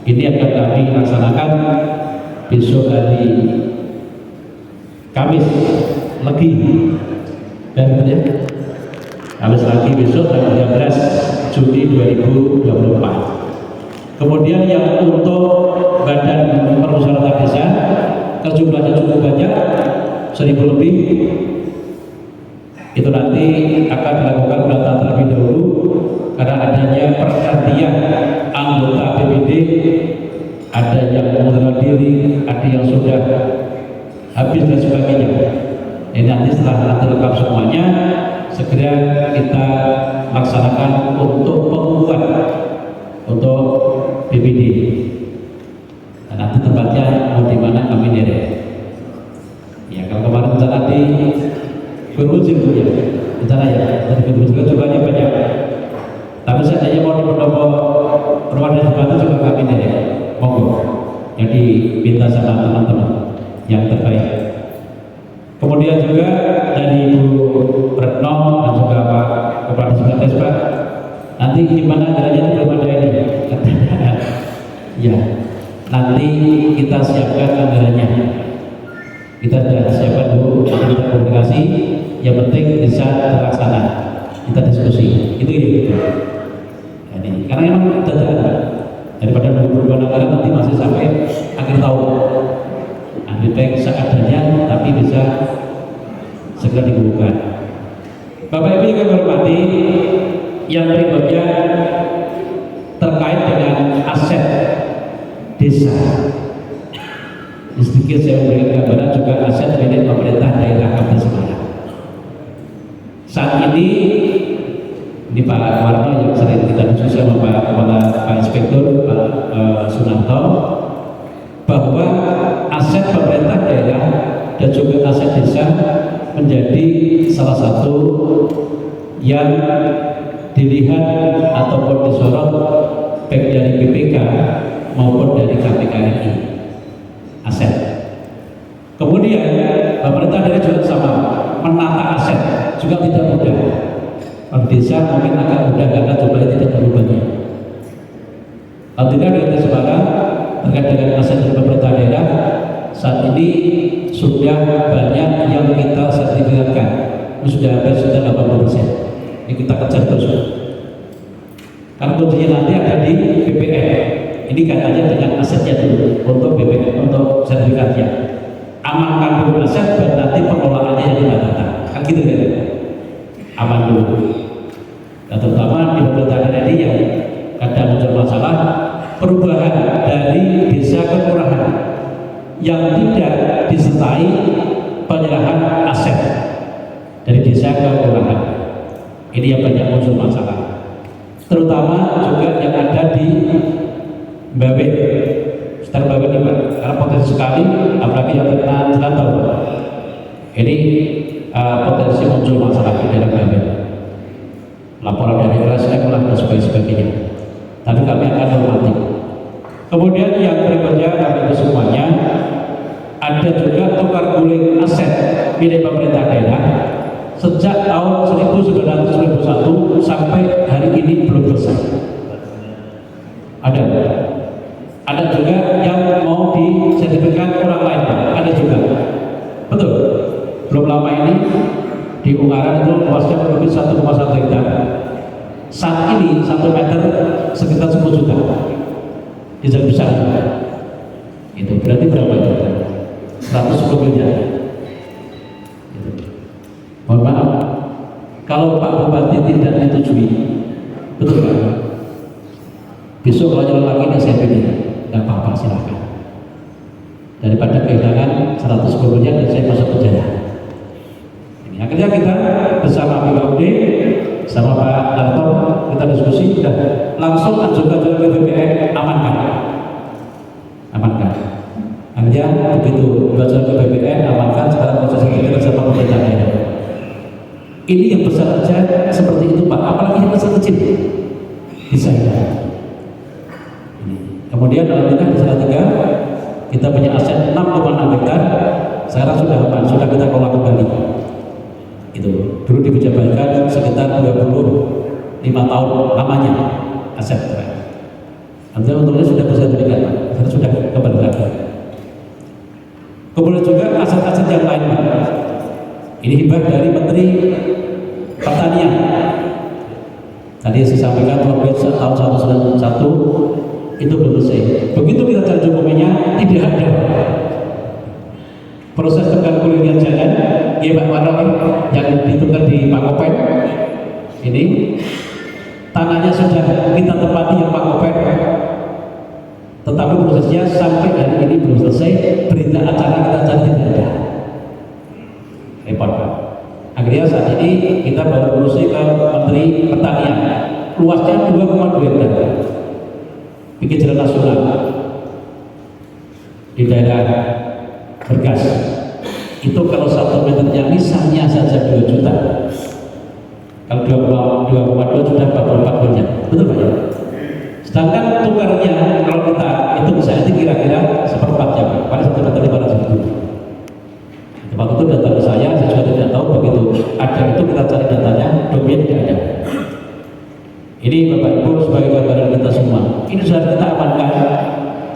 Ini akan kami laksanakan besok hari Kamis Legi, dan Kamis Legi besok tanggal 13 Juni 2024. Kemudian yang untuk badan permusyawaratan desa, jumlahnya cukup banyak, 1000 lebih. Itu nanti akan dilakukan pendataan terlebih dahulu karena adanya pergantian anggota BPD, ada yang mengundurkan diri, ada yang sudah habis dan sebagainya. Ini nanti setelah nanti lengkap semuanya, segera kita laksanakan untuk pengukuhan untuk BPD. Dan nanti tempatnya mau di mana kami derek. Ya, kalau kemarin rencana di berwujud ya, rencana ya, dan berwujud jumlahnya banyak. Tapi seandainya mau di pendopo perwakilan Banten juga kami derek, monggo. Jadi minta sama teman-teman yang terbaik. Kemudian juga dari Ibu Retno dan juga Pak Kepala Dinas Pak, nanti gimana caranya belum ada ini? Ya, nanti kita siapkan anggarannya. Kita sudah siapkan dulu kita komunikasi. Yang penting bisa terlaksana. Kita diskusi. Itu ya. Jadi, karena memang dadakan daripada berubah anggaran nanti masih sampai akhir tahun. Lebih baik seadanya, tapi bisa segera dibuka. Bapak Ibu yang kami hormati, yang berikutnya terkait dengan aset desa. Sedikit saya memberikan gambaran juga aset milik pemerintah daerah Kabupaten Semarang. Saat ini Pak Warno yang sering kita diskusi sama Pak Inspektur Pak Sunanto, bahwa aset pemerintah daerah dan juga aset desa menjadi salah satu yang dilihat ataupun disorot baik dari BPK maupun dari KPK RI, aset. Kemudian pemerintah daerah juga sama, menata aset juga tidak mudah. Kalau desa mungkin agak mudah karena jumlahnya tidak terlalu banyak. Kalau tidak dari Semarang terkait dengan aset dari pemerintah daerah, saat ini sudah banyak yang kita sertifikatkan, sudah hampir 80%. Ini kita kejar terus. Karena kuncinya nanti ada di BPN. Ini katanya dengan asetnya dulu untuk BPN, untuk sertifikatnya. Amankan dulu aset dan nanti pengelolaannya yang kita tata. Kan gitu kan? Aman dulu. Dan terutama di pemerintah daerah ini yang kadang muncul masalah perubahan dari desa ke kelurahan yang tidak disertai penyerahan aset dari desa ke kelurahan. Ini yang banyak muncul masalah, terutama juga yang ada di Mbawe, sekitar Mbawe ini Pak, karena potensi sekali, apalagi yang terkena jalan tol. Ini potensi muncul masalah di daerah Mbawe, laporan dari LSM dan sebagainya. Tapi kami akan hormati. Kemudian yang berikutnya kami semuanya, ada juga tukar guling aset milik pemerintah daerah sejak tahun 1991 sampai hari ini belum selesai. Ada juga yang mau disertifikat orang lain, ada juga. Betul. Belum lama ini di Ungaran itu luasnya kurang lebih 1,1 hektar. Saat ini 1 meter sekitar 10 juta. Di jalan besar. Itu berarti berapa itu? 110 miliar. Mohon maaf, kalau Pak Bupati tidak menyetujui, betul Pak? Besok kalau jalan lagi ini saya pilih, tidak apa-apa, silahkan. Daripada kehilangan 110 miliar dan saya masuk penjara. Ini akhirnya kita bersama BPD sama Pak Darto kita diskusi dan langsung ajukan ke BPN, amankan. Akhirnya begitu belajar ke BPN, amankan, sekarang proses kita bersama pemerintah daerah. Ini yang besar saja seperti itu Pak, apalagi yang besar kecil bisa ya. Kemudian alhamdulillah di Salatiga kita punya aset 6,6 hektar, sekarang sudah aman, sudah kita kelola kembali. Itu dulu dipejabatkan sekitar 25 tahun lamanya aset. Artinya untungnya sudah bersertifikat, Pak. Sudah kembali lagi. Kemudian juga aset-aset yang lain, Pak. Ini hibah dari Menteri Pertanian. Tadi saya sampaikan tahun 1991 itu belum selesai. Begitu kita cari dokumennya tidak ada. Proses tekan kuliah jalan, ya Pak Warno yang ditukar di Pakopen ini tanahnya sudah kita tempati yang Pakopen, tetapi prosesnya sampai hari ini belum selesai. Berita acara kita cari tidak ada. Repot Pak. Akhirnya saat ini kita baru berusaha ke Menteri Pertanian, luasnya 2,2 hektar, bikin jalan nasional di daerah Bergas. Itu kalau 1 meternya misalnya saja 2 juta, kalau 2,2 sudah 44 miliar, betul Pak ya? Sedangkan tukarnya kalau kita hitung saat ini kira-kira seperempatnya Pak, pada 1 meter 500 ribu. Waktu itu data saya juga tidak tahu, begitu ada itu kita cari datanya, domain tidak ada. Ini Bapak Ibu sebagai gambaran kita semua, ini sudah kita amankan,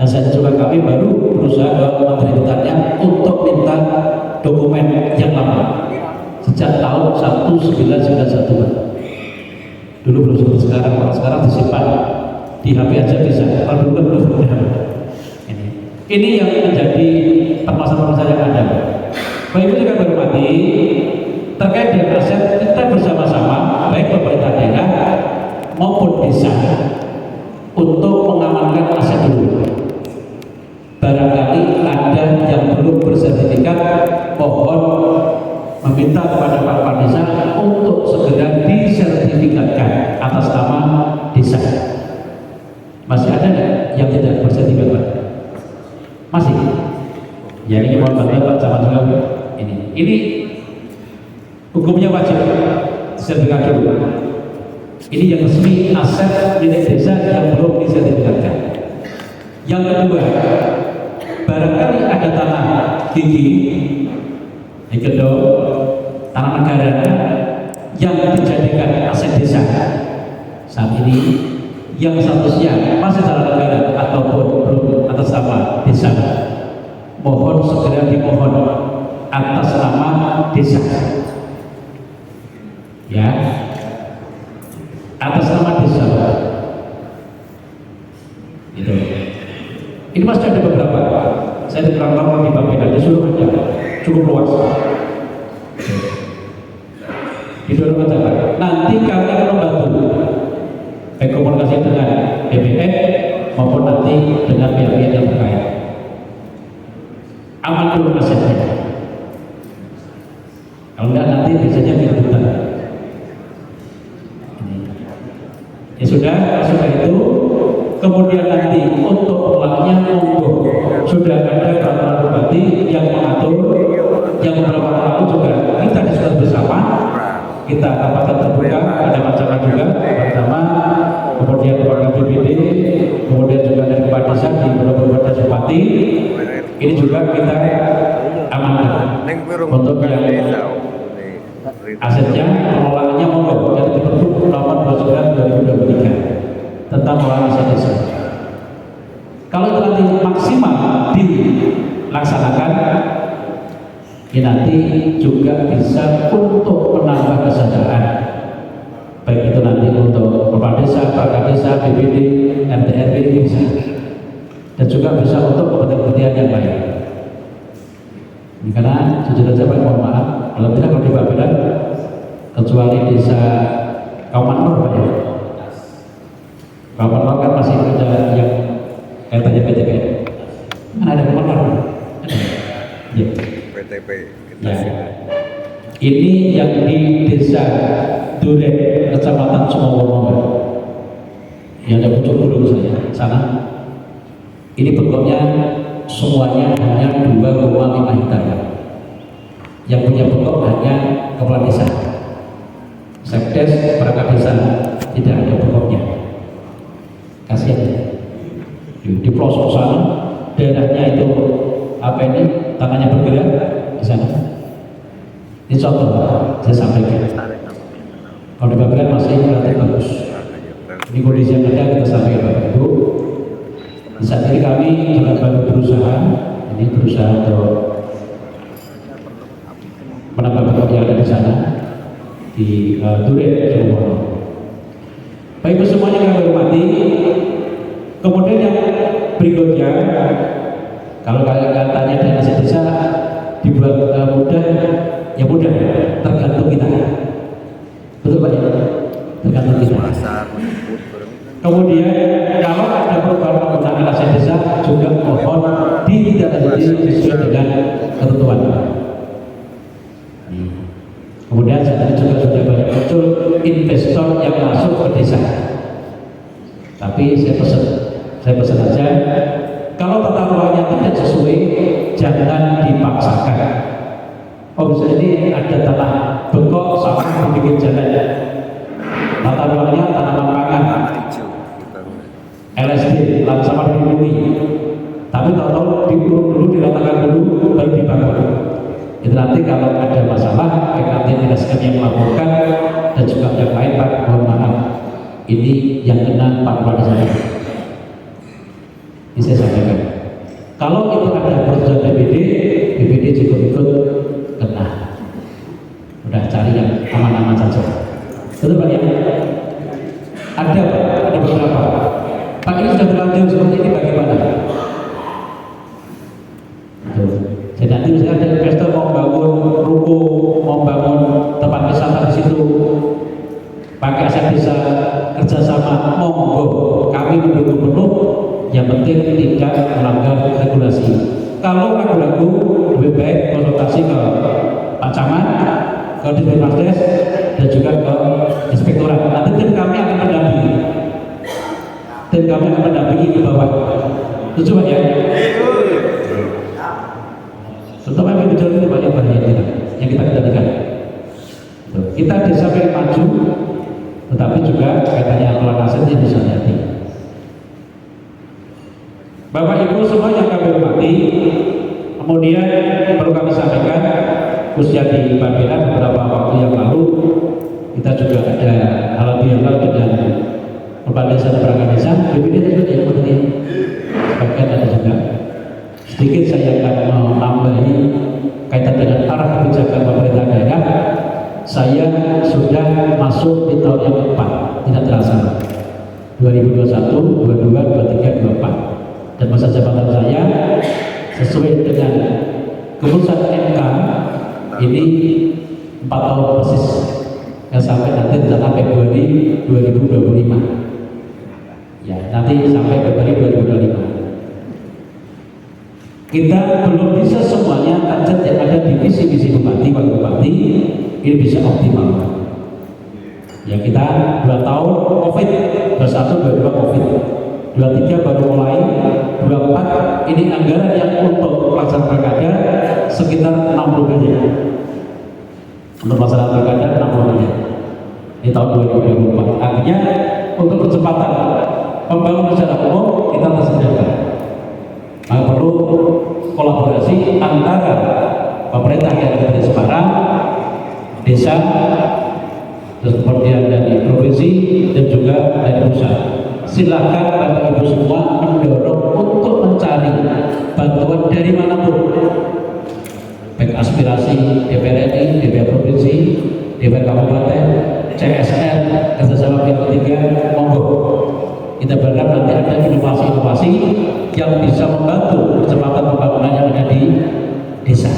dan saya coba kami baru berusaha ke Menteri Pertanian untuk minta dokumen yang lama sejak tahun 1991. Dulu belum seperti sekarang, kalau sekarang disimpan di HP aja bisa, kalau dulu kan belum ada. Ini yang menjadi permasalahan yang ada. Bapak Ibu juga berhormati, terkait dengan aset kita bersama-sama, baik pemerintah daerah maupun desa, untuk mengamankan aset dulu. Barangkali ada yang belum bersertifikat, mohon meminta kepada Pak Kepala Desa untuk segera disertifikatkan atas nama desa. Masih ada nggak yang tidak bersertifikat Pak? Masih? Ya ini mohon bantu Pak Camat juga. Ini hukumnya wajib disertifikat dulu. Ini yang resmi aset milik desa yang belum disertifikatkan. Yang kedua, barangkali ada tanah gigi di Kedong, tanah negara yang dijadikan aset desa saat ini, yang statusnya masih tanah negara ataupun belum atas nama desa, mohon segera dimohon atas nama desa, ya, atas nama desa. Itu. Ini masih ada beberapa. Saya terang di Bapeda, disuruh aja, cukup luas. Disuruh aja. Nanti kami akan membantu, baik komunikasi dengan BPN maupun nanti dengan pihak-pihak yang terkait. Aman dulu asetnya. Kalau enggak nanti biasanya rebutan. Ya sudah itu. Kemudian nanti untuk pengelolaannya monggo sudah ada peraturan bupati yang mengatur, yang beberapa lalu juga kita diskusi bersama, kita rapatan terbuka, ada macam juga pertama, kemudian kepada BPD, kemudian juga dari Kepala Desa di beberapa desa bupati, ini juga kita amankan untuk yang asetnya pengelolaannya monggo yang diperlukan nomor 29/2023 tentang pengelolaan aset desa. Kalau itu nanti maksimal dilaksanakan, ini nanti juga bisa untuk menambah kesadaran, baik itu nanti untuk kepala desa, perangkat desa, BPD, RT RW ini bisa, dan juga bisa untuk kepentingan yang lain. Ini karena jujur saja Pak, mohon maaf, kalau tidak kalau dibagikan kecuali desa Kauman Pak ya. Kauman kan masih ada yang kaitannya PTP. Mana ada Kauman? Ya. PTP. Ya. Ini yang di desa Duren, Kecamatan Sumowono, yang ada Pucuk Gunung sana. Ini pokoknya semuanya hanya 2,5 hektar. Yang punya pokok hanya kepala desa, sekdes, perangkat desa, tidak ada pokoknya. Kasihan di pelosok sana, daerahnya itu apa ini, tanahnya bergerak di sana. Ini contoh saya sampaikan. Kalau dibagikan masih relatif bagus. Ini kondisi yang ada kita sampaikan Bapak Ibu. Saat ini kami juga baru berusaha, ini berusaha untuk menambah pokok yang ada di sana di Duren semua. Baik semuanya yang kami hormati. Kemudian yang berikutnya, kalau kalian tanya dana desa dibuat mudah, ya mudah, tergantung kita. Betul Pak ya? Tergantung kita. Kemudian kalau ada perubahan penggunaan aset desa juga mohon ditindaklanjuti sesuai dengan ketentuan. Kemudian saat ini juga sudah banyak muncul investor yang masuk ke desa. Tapi saya pesan aja, kalau tata ruangnya tidak sesuai, jangan dipaksakan. Oh bisa ini ada tanah bengkok sama dibikin jalan. Tata ruangnya tanaman pangan, LSD, sama dilindungi. Tapi tahu diuruk dulu, diratakan dulu, baru dibangun. Itu nanti kalau ada masalah, nanti tidak yang melaporkan dan juga yang lain Pak, mohon maaf. Ini yang kena Pak Wali saya. Ini saya sampaikan. Kalau itu ada persetujuan BPD juga ikut kena. Udah cari yang aman-aman saja. Betul Pak ya? Ada Pak, ada beberapa. Pak ini sudah berlanjut seperti ini bagaimana? Jadi nanti misalnya ada investor mau bangun ruko, mau bangun tempat wisata di situ, pakai aset desa kerjasama, monggo, kami mendukung penuh. Yang penting tidak melanggar regulasi. Kalau ragu-ragu, lebih baik konsultasi ke Pak Camat, ke Dinas dan juga ke Inspektorat. Nanti tim kami akan mendampingi. Tim kami akan mendampingi ke bawah. Setuju Pak ya? Terutama yang bicara itu banyak bahaya kita, yang kita kendalikan. Kita desa pengen maju, tetapi juga kaitannya kelola aset yang bisa hati. Bapak Ibu semua yang kami hormati, kemudian perlu kami sampaikan, khususnya di Babela beberapa waktu yang lalu, kita juga ada hal biasa dengan kepala desa dan perangkat desa. BPD itu yang penting, sebagian ada juga. Sedikit saya akan menambahi kaitan dengan arah kebijakan pemerintah daerah. Saya sudah masuk di tahun yang keempat, tidak terasa. 2021, 22, 23, 24. Dan masa jabatan saya sesuai dengan keputusan MK ini 4 tahun persis, yang sampai nanti tanggal Februari 2025. Ya, nanti sampai Februari 2025. Kita belum bisa semuanya target yang ada di visi-visi bupati, wakil bupati ini bisa optimal. Ya kita 2 tahun COVID, 21, 22 COVID, 23 baru mulai, 24 ini anggaran yang untuk pelaksanaan pilkada sekitar 60 miliar. Untuk pelaksanaan pilkada 60 miliar. Ini tahun 2024. Artinya untuk kecepatan pembangunan secara umum kita tersediakan. Maka perlu kolaborasi antara pemerintah yang ada di Semarang, desa, terus kemudian dari provinsi dan juga dari pusat. Silakan Bapak Ibu semua mendorong untuk mencari bantuan dari manapun, baik aspirasi DPR RI, DPR provinsi, DPR kabupaten, CSR, kerjasama pihak ketiga, monggo. Kita berharap nanti ada inovasi-inovasi yang bisa membantu kecepatan pembangunan yang ada di desa.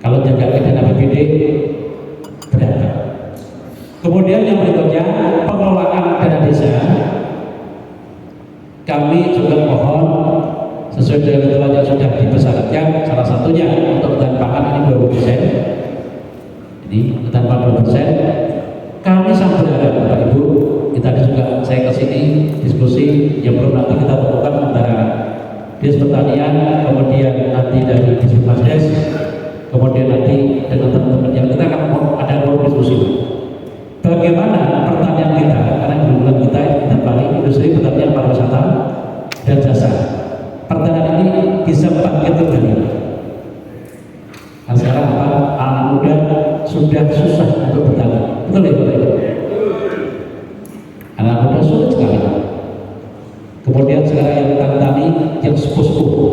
Kalau tidak dana BPD berapa? Kemudian yang berikutnya pengelolaan dana desa, kami juga mohon sesuai dengan ketentuan yang sudah dipersyaratkan, salah satunya untuk kebutuhan pangan ini 20%. Ini kebutuhan pangan 20%. Kami sangat berharap Bapak Ibu, kita juga saya kesini diskusi yang belum nanti kita temukan antara Dinas Pertanian, kemudian nanti dari Disbudkes, kemudian nanti dengan teman-teman yang kita akan ada diskusi. Bagaimana pertanian kita, karena di bulan kita paling industri pertanian pariwisata dan jasa. Pertanian ini bisa bangkit kembali. Nah, sekarang apa? Anak muda sudah susah untuk bertani. Betul ya Bapak Ibu? Anak muda sulit sekali. Kemudian sekarang yang tani yang sepuh-sepuh,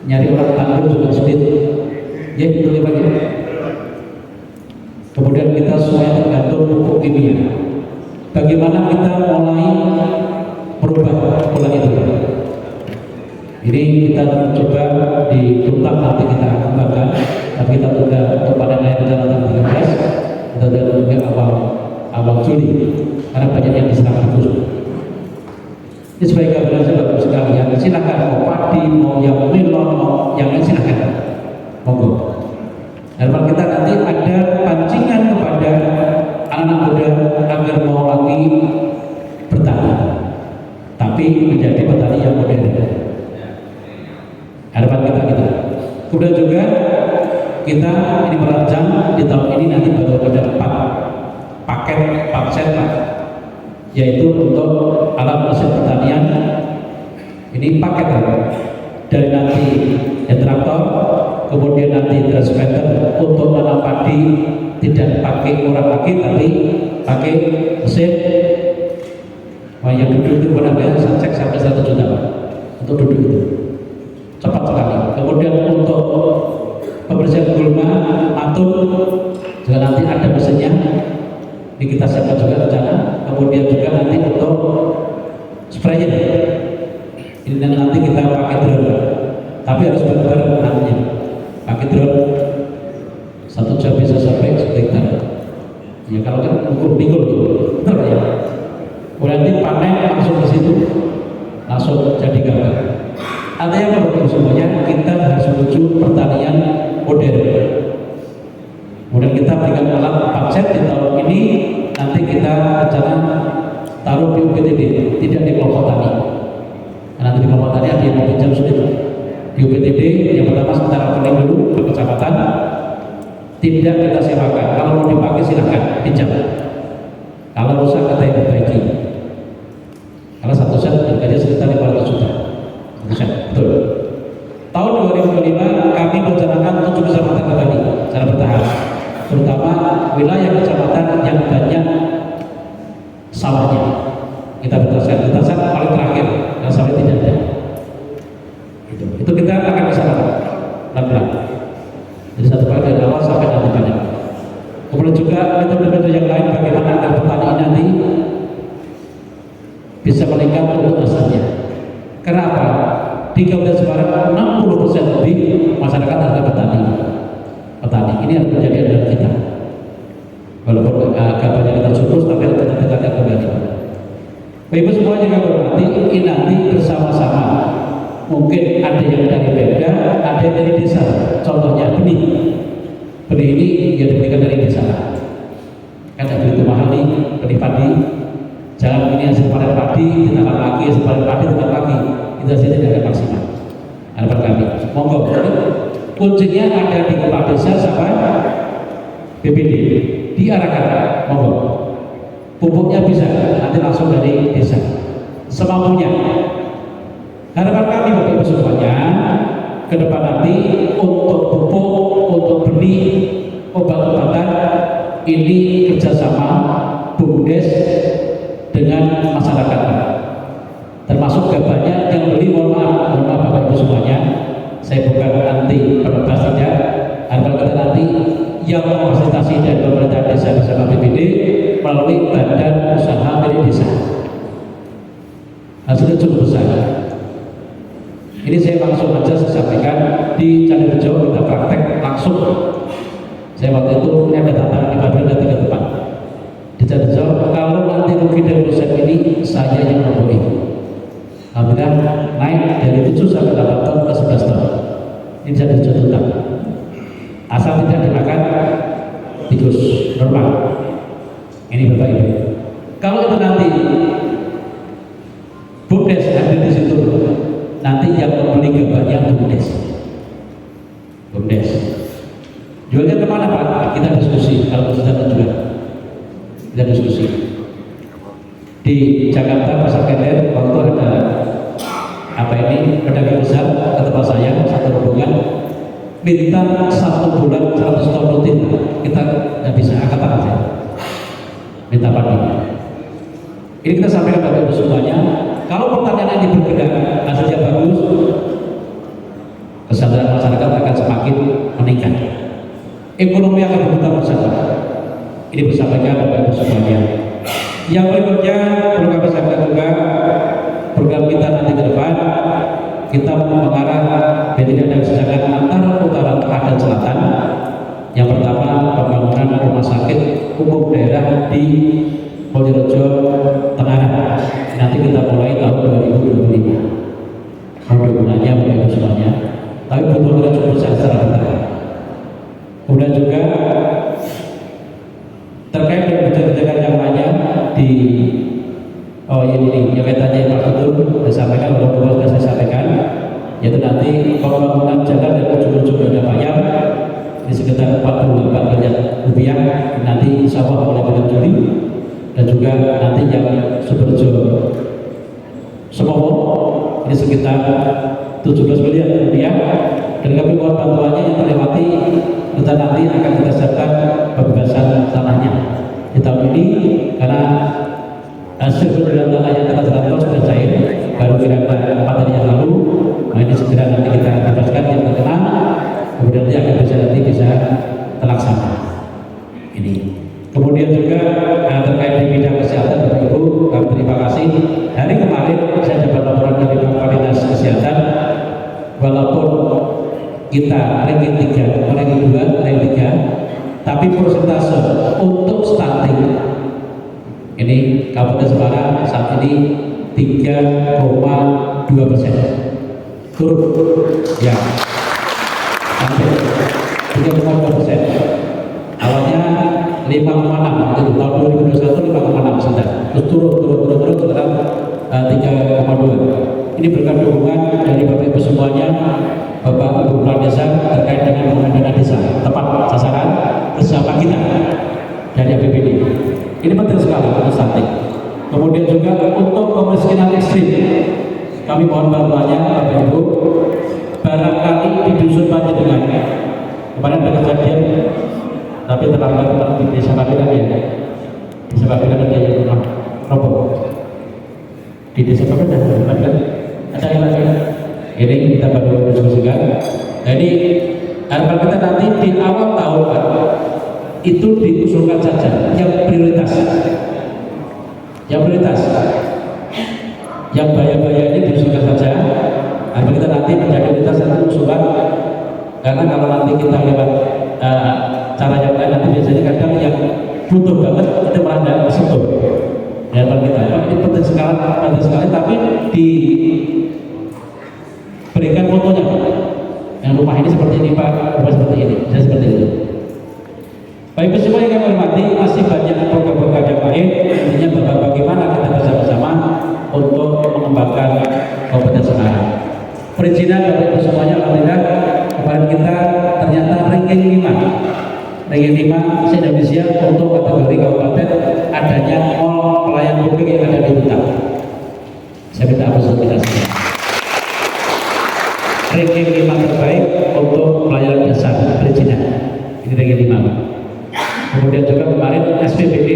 nyari orang tangguh juga sulit. Ya betul Pak ya. Kemudian kita semuanya tergantung pupuk kimia. Bagaimana kita mulai merubah pola itu? Ini kita coba di tuntas nanti kita kembangkan, tapi kita tunda untuk pada rencana tanggal 13, kita tunda awal Juli, karena banyak yang diserahkan terus. Ini sebagai gambaran saudara sekalian, silakan mau padi, mau yang melon, mau yang lain silakan, monggo. Harapan kita nanti ada pancingan kepada anak muda agar mau lagi bertani, tapi menjadi petani yang modern. Harapan kita gitu. Kemudian juga kita ini merancang di tahun ini nanti baru ada 4 paket pakset, yaitu untuk alat mesin pertanian. Ini paket dari nanti traktor, kemudian nanti transmitter untuk menanam padi tidak pakai orang lagi tapi pakai mesin. Yang duduk itu benar-benar saya cek sampai 1 juta untuk duduk itu, cepat sekali. Kemudian untuk pembersihan gulma, matun juga nanti ada mesinnya, ini kita siapkan juga rencana. Kemudian juga nanti untuk sprayer, ini nanti kita pakai drone, tapi harus benar-benar nantinya pakai drone 1 jam bisa sampai sekitar. Ya kalau kan ukur pikul gitu, betul ya. Kemudian nanti panen langsung di situ, langsung jadi gambar. Artinya kalau semuanya kita harus menuju pertanian modern. Kemudian kita berikan alat pakset di tahun ini, nanti kita rencana taruh di UPTD, tidak di kelompok tani. Nanti di kelompok tani ada yang mau pinjam sulit. Di UPTD yang pertama sementara kuning dulu ke kecamatan, tidak kita sewakan. Kalau mau dipakai silakan pinjam. Kalau rusak kita yang perbaiki. Kalau 1 set harganya sekitar 500 juta. 1 set, betul. Tahun 2025 kami merencanakan 7 kecamatan kembali secara bertahap, terutama wilayah kecamatan yang banyak sawahnya. Kita berdasarkan paling terakhir yang sawah tidak ada. Itu kita akan bisa pelan-pelan. Jadi satu kali dari awal sampai nanti banyak. Kemudian juga metode-metode yang lain bagaimana agar petani nanti bisa meningkat untuk hasilnya. Kenapa? Di Kabupaten Semarang 60% lebih masyarakat adalah petani. Ini harus menjadi andalan kita. Walaupun agak banyak kita surplus, tapi kita tingkatkan kembali. Ibu semua juga berarti ini nanti bersama-sama. Mungkin ada yang dari Pemda, ada yang dari desa. Contohnya benih ini yang diberikan dari desa. Kan ada begitu mahal nih benih padi. Jangan ini hasil panen padi ditambah lagi, hasil panen padi ditambah lagi. Itu hasilnya tidak akan maksimal. Harapan kami, monggo. Kuncinya ada di kepala desa sama BPD. Diarahkan, monggo. Pupuknya bisa nanti langsung dari desa. Semampunya. Harapan kami Bapak Ibu semuanya ke depan nanti untuk pupuk, untuk benih, obat-obatan ini kerjasama BUMDes dengan masyarakat, termasuk gabahnya yang beli. Mohon maaf Bapak Ibu semuanya, saya bukan anti penebas tidak. Harapan kita nanti yang memfasilitasi dari pemerintah desa bersama BPD melalui badan usaha milik desa. Hasilnya cukup besar. Ini saya langsung aja sampaikan di Candipuro kita praktek langsung. Saya waktu itu ada tantangan di Baduy dan 3 tempat di Candipuro. Kalau nanti rugi dari proses ini saya yang memulai. Alhamdulillah naik dari 7 sampai 8 ton ke 11 ton. Ini jadi tuntutan. Asal tidak dimakan tikus normal. Ini Bapak Ibu. Kalau itu nanti BUMDes hadir di situ, nanti yang membeli gabahnya BUMDes. Jualnya kemana Pak? Kita diskusi. Kalau sudah tujuan, kita diskusi. Di Jakarta Pasar Kender waktu ada pedagang besar ke tempat saya, satu rombongan minta 1 bulan 100 ton rutin. Kita nggak bisa, angkatan aja minta padi. Ini kita sampaikan Bapak Ibu semuanya, Kalau pertanian ini bergerak, hasilnya bagus, kesadaran masyarakat akan semakin meningkat. Ekonomi akan berputar bersama. Ini bersampaikan Bapak Ibu semuanya. Yang berikutnya perlu kami sampaikan juga program kita nanti ke depan kita mengarah tidak ada kesenjangan antara utara dan selatan. Yang pertama pembangunan rumah sakit umum daerah di Mulyorejo Tenganan. Nanti kita mulai tahun 2025. Mudah-mudahannya Bapak Ibu semuanya. Tapi butuh kita cukup besar secara bertahap. Kemudian juga terkait dengan kebijakan yang lainnya di ini yang kaitannya infrastruktur disampaikan oleh Bapak sudah saya sampaikan, yaitu nanti pembangunan jalan dari ujung-ujung Dada Payam di sekitar 48 miliar rupiah nanti insya Allah mulai bulan Juli, dan juga nanti yang Suberjo Semowo ini sekitar 17 miliar rupiah, dan kami mohon bantuannya yang terlewati kita nanti akan kita siapkan pembebasan tanahnya di tahun ini karena hasil penjualan tanah yang telah terlalu sudah cair baru kira-kira 4 hari yang lalu. Nah ini segera nanti kita bebaskan yang terkena, kemudian nanti akan bisa terlaksana ini. Kemudian juga terkait di bidang kesehatan Bapak Ibu, kami terima kasih. Hari kemarin saya dapat laporan dari Bapak Dinas Kesehatan, walaupun kita ranking 3, ranking 2, ranking 3, tapi persentase untuk stunting ini Kabupaten Semarang saat ini 3,2%, turun ya sampai 3,2%. Awalnya 5,6 itu tahun 2021 5,6 sebentar, terus turun sekarang 3,2. Ini berkat dukungan dari Bapak Ibu semuanya, Bapak Ibu Kepala Desa terkait dengan pengadaan desa tepat sasaran bersama kita dari APBD. Ini penting sekali untuk stunting. Kemudian juga untuk kemiskinan ekstrim, kami mohon bantuannya Bapak Ibu. Barangkali di dusun Panjenengan kemarin ada kejadian, tapi terlambat di desa Pabilan ya. Desa Pabilan ada yang rumah roboh. Di desa Pabilan ada yang lagi. Ini kita baru diskusikan. Jadi harapan kita nanti di awal tahun itu diusulkan saja yang prioritas, yang bahaya-bahaya ini diusulkan saja. Harapan kita nanti menjadi prioritas nanti usulan, karena kalau nanti kita lewat cara yang lain nanti biasanya kadang yang butuh banget itu malah tidak tersentuh. Harapan kita ini penting sekali, tapi diberikan fotonya. Yang rumah ini seperti ini Pak, rumah seperti ini, saya seperti itu. Baik Ibu semua yang kami hormati, masih banyak program-program yang lain. Intinya bahwa bagaimana kita bersama-sama untuk mengembangkan Kabupaten Semarang. Perizinan Bapak Ibu semuanya, alhamdulillah kemarin kita ternyata ranking 5 se-Indonesia untuk kategori kabupaten adanya mall pelayanan publik yang ada di hutan. Saya minta apresiasi. Ranking 5 terbaik untuk pelayanan dasar perizinan. Ini ranking 5 Pak. Kemudian juga kemarin SPBD,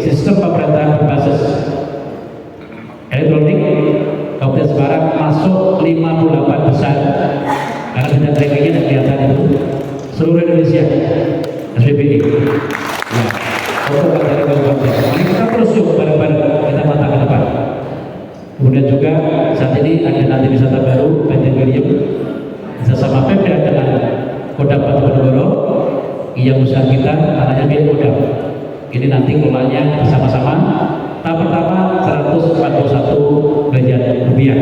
sistem pemerintahan berbasis elektronik, Kabupaten Semarang masuk 58 besar karena dengan rankingnya dan kelihatan itu seluruh Indonesia SPBD. Ya, untuk dari kabupaten. Ini kita terus yuk bareng-bareng kita mata ke depan. Kemudian juga saat ini ada nanti wisata baru Pantai William bersama Pemda dengan Kodam Bojonegoro. Yang usaha kita tanahnya milik Kodam. Ini nanti kelolanya bersama-sama. Tahap pertama 141 miliar rupiah.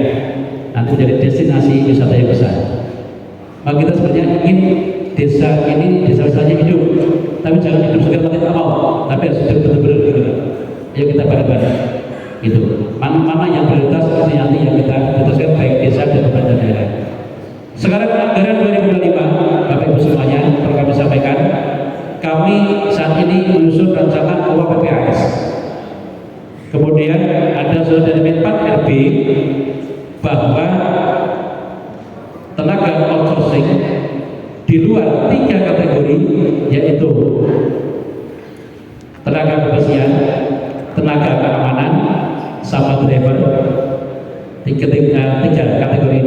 Nanti menjadi destinasi wisata yang besar. Maka kita sebenarnya ingin desa ini desa-desanya hidup, tapi jangan hidup sekedar nanti tak mau, tapi harus hidup betul-betul gitu. Ayo kita bareng-bareng. Itu mana yang prioritas itu nanti yang kita putuskan baik desa dan pemerintah daerah. Sekarang anggaran 2025 Bapak Ibu semuanya perlu kami sampaikan, kami saat ini menyusun rencana uang PPAS. Kemudian ada surat dari Menpan RB bahwa tenaga outsourcing di luar 3 kategori, yaitu tenaga kebersihan, tenaga keamanan, sama driver, tiga kategori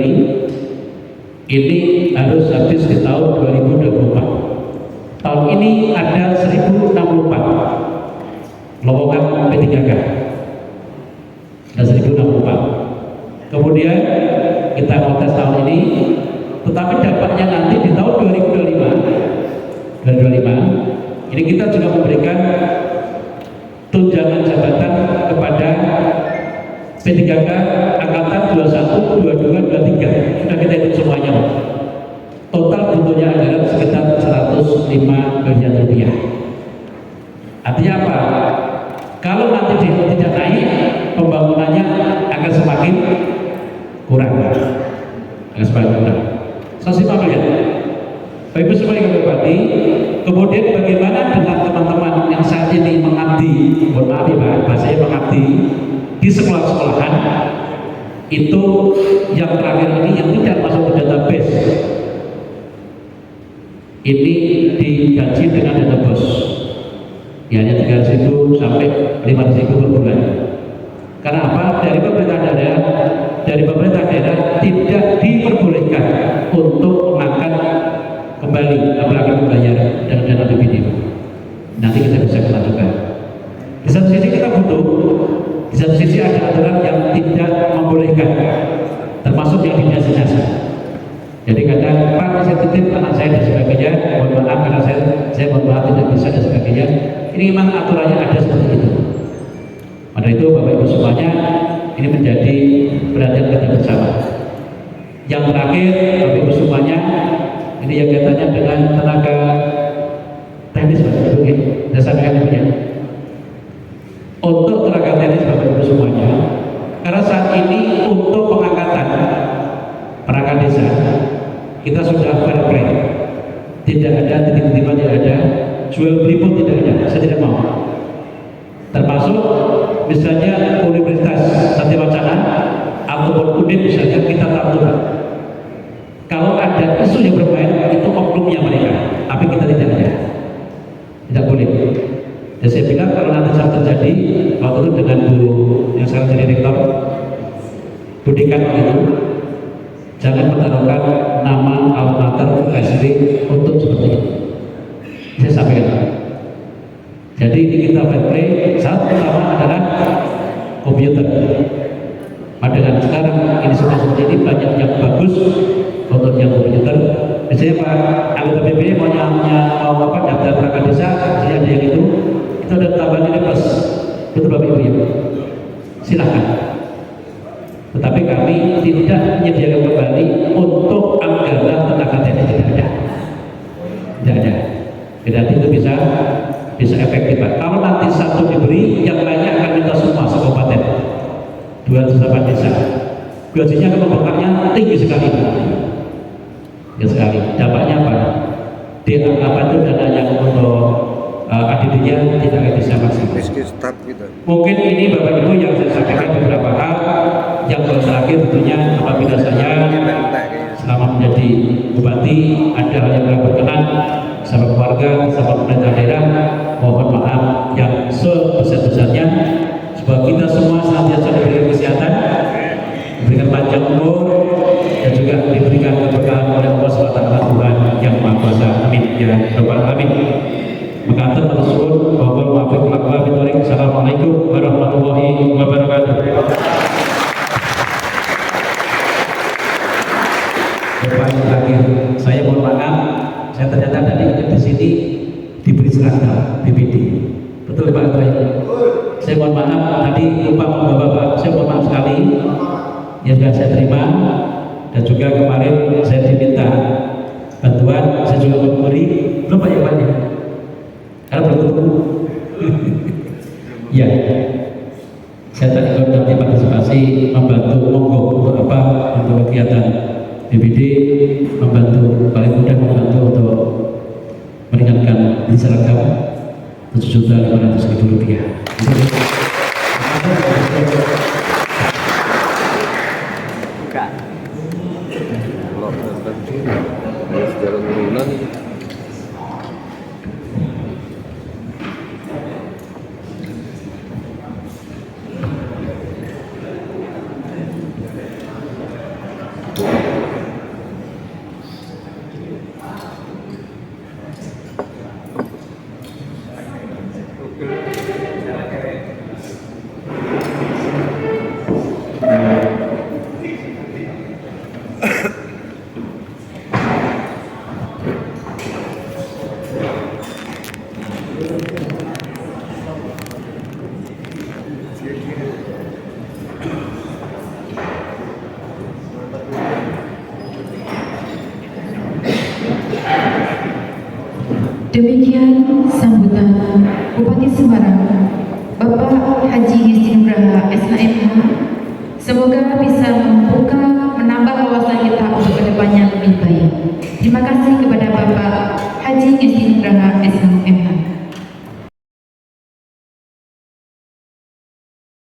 ini harus habis di tahun 2024. Tahun ini ada 1064 lowongan P3K, ada 1064. Kemudian kita mau tes tahun ini, tetapi dampaknya nanti di tahun 2025 ini kita juga memberikan tunjangan jabatan kepada P3K angkatan 21, 22, 23. Sudah kita hitung semuanya. Total butuhnya anggaran sekitar 105 miliar rupiah. Artinya apa? Kalau nanti tidak naik, pembangunannya akan semakin kurang. Akan semakin kurang. 105 miliar. Bapak Ibu semua yang kami hormati, kemudian bagaimana dengan teman-teman yang saat ini mengabdi, mohon maaf ya Pak, bahasanya mengabdi di sekolah-sekolahan, itu yang terakhir ini yang tidak masuk ke database, ini digaji dengan dana bos, ya hanya 300.000 sampai 500.000 per bulan. Karena apa? Dari pemerintah daerah tidak diperbolehkan untuk mengangkat kembali apalagi membayar dengan dana BPD. Nanti kita bisa kelanjutkan. Di satu sisi kita butuh, di satu sisi ada aturan yang tidak membolehkan, termasuk yang dinas-dinas. Jadi kadang Pak saya titip anak saya dan sebagainya, mohon maaf karena saya mohon maaf tidak bisa dan sebagainya. Ini memang aturannya ada seperti itu. Pada itu Bapak Ibu semuanya, ini menjadi perhatian kita bersama. Yang terakhir Bapak Ibu semuanya, ini yang kaitannya dengan tenaga teknis Bapak Ibu, saya sampaikan dulu ya. Untuk tenaga teknis Bapak Ibu semuanya, karena saat ini untuk pengangkatan perangkat desa kita sudah fair play, tidak ada titik-titik, tidak ada jual beli pun tidak ada, saya tidak mau. Termasuk misalnya Universitas Satya Wacana ataupun UNID misalnya kita tahu, kalau ada isu yang bermain itu oknumnya mereka, tapi kita tidak boleh. Dan saya bilang kalau nanti sampai terjadi, waktu itu dengan Bu yang sekarang jadi rektor, Bu Dekan itu, jangan menaruhkan nama almater KSD untuk seperti itu. Saya sampaikan. Jadi ini kita fair play. Saat pertama adalah komputer. Dengan sekarang ini sudah seperti ini, banyak yang bagus untuk yang komputer. Misalnya Pak anggota BPD mau daftar perangkat desa, misalnya ada yang itu ada tambahan ini plus, itu Bapak Ibu ya, silahkan. Tetapi kami tidak menyediakan kembali untuk anggaran tenaga teknis, tidak ada. Berarti itu bisa efektif Pak. Kalau nanti satu diberi, yang lainnya akan minta semua sekabupaten, 208 desa. Gajinya kelompoknya tinggi sekali Pak. Ya sekali. Dampaknya apa? Apa itu dana yang untuk ADD-nya tidak akan bisa maksimal. Mungkin ini Bapak Ibu yang saya sampaikan beberapa hal. Yang terakhir tentunya apabila saya selama menjadi bupati ada hal yang kurang berkenan sama keluarga, sama pemerintah daerah, mohon maaf yang sebesar-besarnya, supaya kita semua senantiasa diberikan kesehatan, diberikan panjang umur, dan juga diberikan keberkahan oleh Allah SWT Tuhan yang Maha Kuasa. Amin ya rabbal alamin. Maka atas suhun bahwa muafiq lakwa bitorik. Assalamualaikum warahmatullahi wabarakatuh. Bapak yang terakhir, saya mohon maaf, saya ternyata tadi di sini diberi seragam BPD. Betul Pak Ketua? Saya mohon maaf tadi lupa membawa Pak. Saya mohon maaf sekali. Yang sudah saya terima, dan juga kemarin saya diminta bantuan, saya juga memberi, belum banyak-banyak. Karena belum ya, saya tadi kalau nanti partisipasi membantu monggo untuk apa, untuk kegiatan BPD, membantu paling mudah membantu untuk meringankan beli seragam 7.500.000 rupiah. Sejarah turunan Demikian sambutan Bupati Semarang, Bapak Haji Ngesti Nugraha SHMH. Semoga bisa menambah wawasan kita untuk kedepannya lebih baik. Terima kasih kepada Bapak Haji Ngesti Nugraha SHMH.